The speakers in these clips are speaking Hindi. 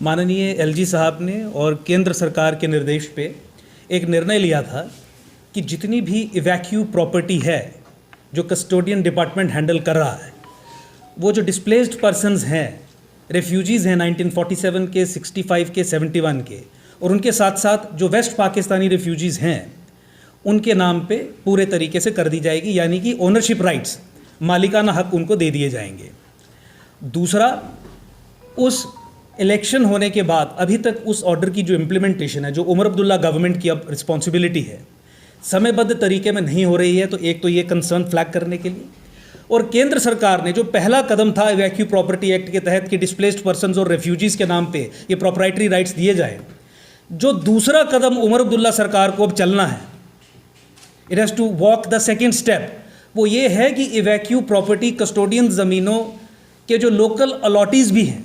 माननीय एलजी साहब ने और केंद्र सरकार के निर्देश पे एक निर्णय लिया था कि जितनी भी इवैक्यू प्रॉपर्टी है जो कस्टोडियन डिपार्टमेंट हैंडल कर रहा है, वो जो डिस्प्लेस्ड पर्सन्स हैं, रेफ्यूजीज़ हैं 1947 के, 65 के, 71 के, और उनके साथ साथ जो वेस्ट पाकिस्तानी रेफ्यूजीज़ हैं उनके नाम पे पूरे तरीके से कर दी जाएगी, यानी कि ओनरशिप राइट्स, मालिकाना हक उनको दे दिए जाएंगे। दूसरा, उस इलेक्शन होने के बाद अभी तक उस ऑर्डर की जो इम्प्लीमेंटेशन है, जो उमर अब्दुल्ला गवर्नमेंट की अब रिस्पॉन्सिबिलिटी है, समयबद्ध तरीके में नहीं हो रही है। तो एक तो ये कंसर्न फ्लैग करने के लिए, और केंद्र सरकार ने जो पहला कदम था इवैक्यू प्रॉपर्टी एक्ट के तहत कि डिस्प्लेस्ड पर्सन्स और रेफ्यूजीज़ के नाम पे ये प्रॉपराइटरी राइट्स दिए जाएं, जो दूसरा कदम उमर अब्दुल्ला सरकार को अब चलना है, it has to walk the second step, वो ये है कि इवैक्यू प्रॉपर्टी कस्टोडियन ज़मीनों के जो लोकल अलॉटीज़ भी हैं,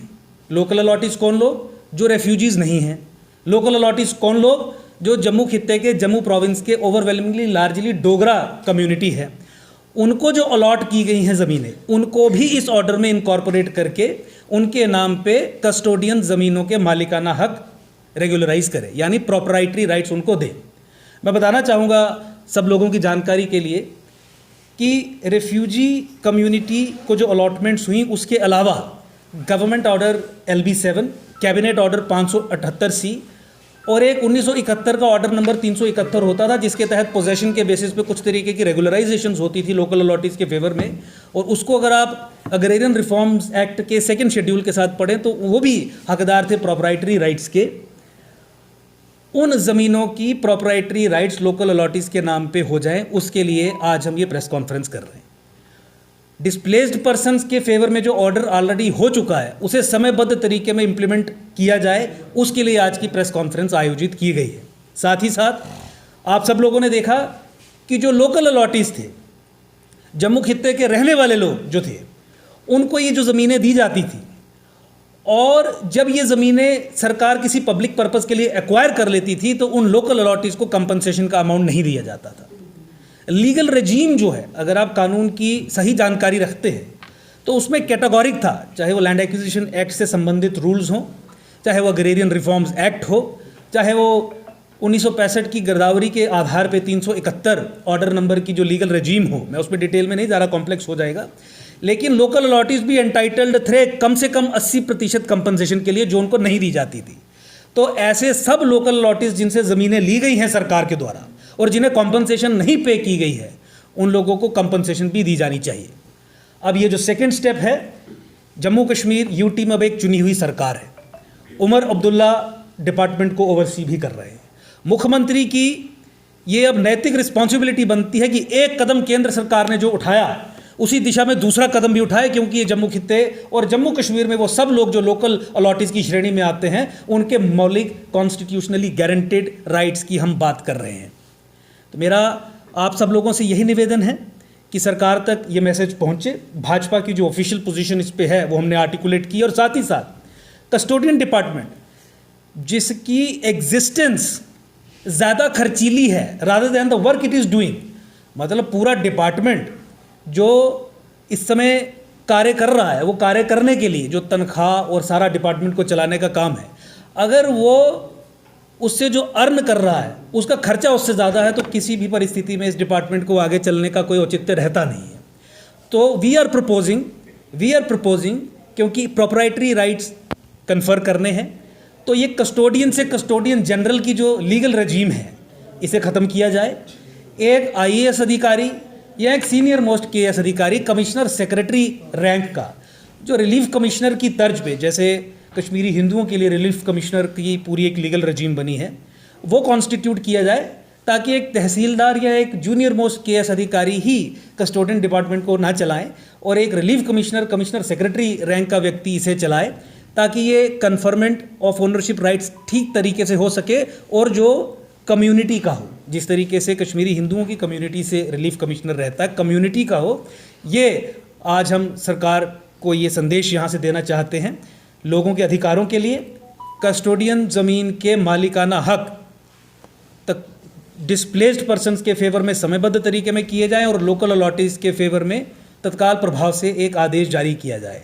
लोकल अलॉटीज़ कौन लोग? जो रेफ्यूजीज़ नहीं हैं। लोकल अलॉटीज़ कौन लोग? जो जम्मू खित्ते के, जम्मू प्रोविंस के ओवरवेलमिंगली लार्जली डोगरा कम्युनिटी है, उनको जो अलॉट की गई हैं ज़मीनें, उनको भी इस ऑर्डर में इनकॉर्पोरेट करके उनके नाम पे कस्टोडियन ज़मीनों के मालिकाना हक रेगुलराइज करें, यानी प्रॉपराइटरी राइट्स उनको दें। मैं बताना चाहूँगा सब लोगों की जानकारी के लिए कि रेफ्यूजी कम्युनिटी को जो अलॉटमेंट्स हुई, उसके अलावा government order LB7, cabinet order 578C और एक 1971 का ऑर्डर नंबर 371 होता था, जिसके तहत पोजेशन के बेसिस पे कुछ तरीके की रेगुलराइजेशंस होती थी लोकल अलॉटीज़ के फेवर में। और उसको अगर आप अग्रेरियन रिफॉर्म्स एक्ट के सेकंड शेड्यूल के साथ पढ़ें तो वो भी हकदार थे प्रॉपराइटरी राइट्स के। उन ज़मीनों की प्रॉपराइटरी राइट्स लोकल अलॉटीज़ के नाम पे हो जाएं, उसके लिए आज हम ये प्रेस कॉन्फ्रेंस कर रहे हैं। डिस्प्लेस्ड पर्सन्स के फेवर में जो ऑर्डर ऑलरेडी हो चुका है, उसे समयबद्ध तरीके में इम्प्लीमेंट किया जाए, उसके लिए आज की प्रेस कॉन्फ्रेंस आयोजित की गई है। साथ ही साथ आप सब लोगों ने देखा कि जो लोकल अलॉटीज़ थे, जम्मू खित्ते के रहने वाले लोग जो थे, उनको ये जो ज़मीनें दी जाती थी, और जब ये ज़मीनें सरकार किसी पब्लिक पर्पज़ के लिए एक्वायर कर लेती थी तो उन लोकल अलॉटीज़ को कंपनसेशन का अमाउंट नहीं दिया जाता था। लीगल रजीम जो है, अगर आप कानून की सही जानकारी रखते हैं तो उसमें कैटेगोरिक था, चाहे वो लैंड एक्विजिशन एक्ट से संबंधित रूल्स हों, चाहे वो अग्रेरियन रिफॉर्म्स एक्ट हो, चाहे वो 1965 की गिरदावरी के आधार पे 371 ऑर्डर नंबर की जो लीगल रजीम हो। मैं उसमें डिटेल में नहीं जा रहा, कॉम्प्लेक्स हो जाएगा। लेकिन लोकल अलॉटीज़ भी एंटाइटल्ड थे कम से कम 80% कंपनसेशन के लिए, जो उनको नहीं दी जाती थी। तो ऐसे सब लोकल अलॉटीज़ जिनसे ज़मीनें ली गई हैं सरकार के द्वारा और जिन्हें कॉम्पनसेशन नहीं पे की गई है, उन लोगों को कॉम्पनसेशन भी दी जानी चाहिए। अब ये जो सेकंड स्टेप है, जम्मू कश्मीर यूटी में अब एक चुनी हुई सरकार है, उमर अब्दुल्ला डिपार्टमेंट को ओवरसी भी कर रहे हैं। मुख्यमंत्री की ये अब नैतिक रिस्पॉन्सिबिलिटी बनती है कि एक कदम केंद्र सरकार ने जो उठाया, उसी दिशा में दूसरा कदम भी उठाए, क्योंकि ये जम्मू खित्ते और जम्मू कश्मीर में वो सब लोग जो लोकल अलॉटीज़ की श्रेणी में आते हैं, उनके मौलिक कॉन्स्टिट्यूशनली गारंटेड राइट्स की हम बात कर रहे हैं। तो मेरा आप सब लोगों से यही निवेदन है कि सरकार तक ये मैसेज पहुँचे। भाजपा की जो ऑफिशियल पोजीशन इस पे है वो हमने आर्टिकुलेट की, और साथ ही साथ कस्टोडियन डिपार्टमेंट जिसकी एग्जिस्टेंस ज़्यादा खर्चीली है rather than the work it is doing, मतलब पूरा डिपार्टमेंट जो इस समय कार्य कर रहा है, वो कार्य करने के लिए जो तनख्वाह और सारा डिपार्टमेंट को चलाने का काम है, अगर वो उससे जो अर्न कर रहा है उसका खर्चा उससे ज़्यादा है, तो किसी भी परिस्थिति में इस डिपार्टमेंट को आगे चलने का कोई औचित्य रहता नहीं है। तो वी आर प्रपोजिंग क्योंकि प्रॉपराइटरी राइट्स कन्फर करने हैं, तो ये कस्टोडियन से कस्टोडियन जनरल की जो लीगल रजीम है, इसे ख़त्म किया जाए। एक IAS अधिकारी या एक सीनियर मोस्ट KS अधिकारी, कमिश्नर सेक्रेटरी रैंक का, जो रिलीफ कमिश्नर की तर्ज पे, जैसे कश्मीरी हिंदुओं के लिए रिलीफ कमिश्नर की पूरी एक लीगल रजीम बनी है, वो कॉन्स्टिट्यूट किया जाए, ताकि एक तहसीलदार या एक जूनियर मोस्ट KS अधिकारी ही कस्टोडियन डिपार्टमेंट को ना चलाएं और एक रिलीफ कमिश्नर सेक्रेटरी रैंक का व्यक्ति इसे चलाए, ताकि ये कन्फर्मेंट ऑफ ओनरशिप राइट्स ठीक तरीके से हो सके, और जो कम्युनिटी का हो, जिस तरीके से कश्मीरी हिंदुओं की कम्युनिटी से रिलीफ कमिश्नर रहता है, कम्युनिटी का हो। ये आज हम सरकार को ये संदेश यहाँ से देना चाहते हैं, लोगों के अधिकारों के लिए, कस्टोडियन ज़मीन के मालिकाना हक तक डिस्प्लेस्ड पर्सन्स के फेवर में समयबद्ध तरीके में किए जाएं और लोकल अलॉटीज़ के फेवर में तत्काल प्रभाव से एक आदेश जारी किया जाए।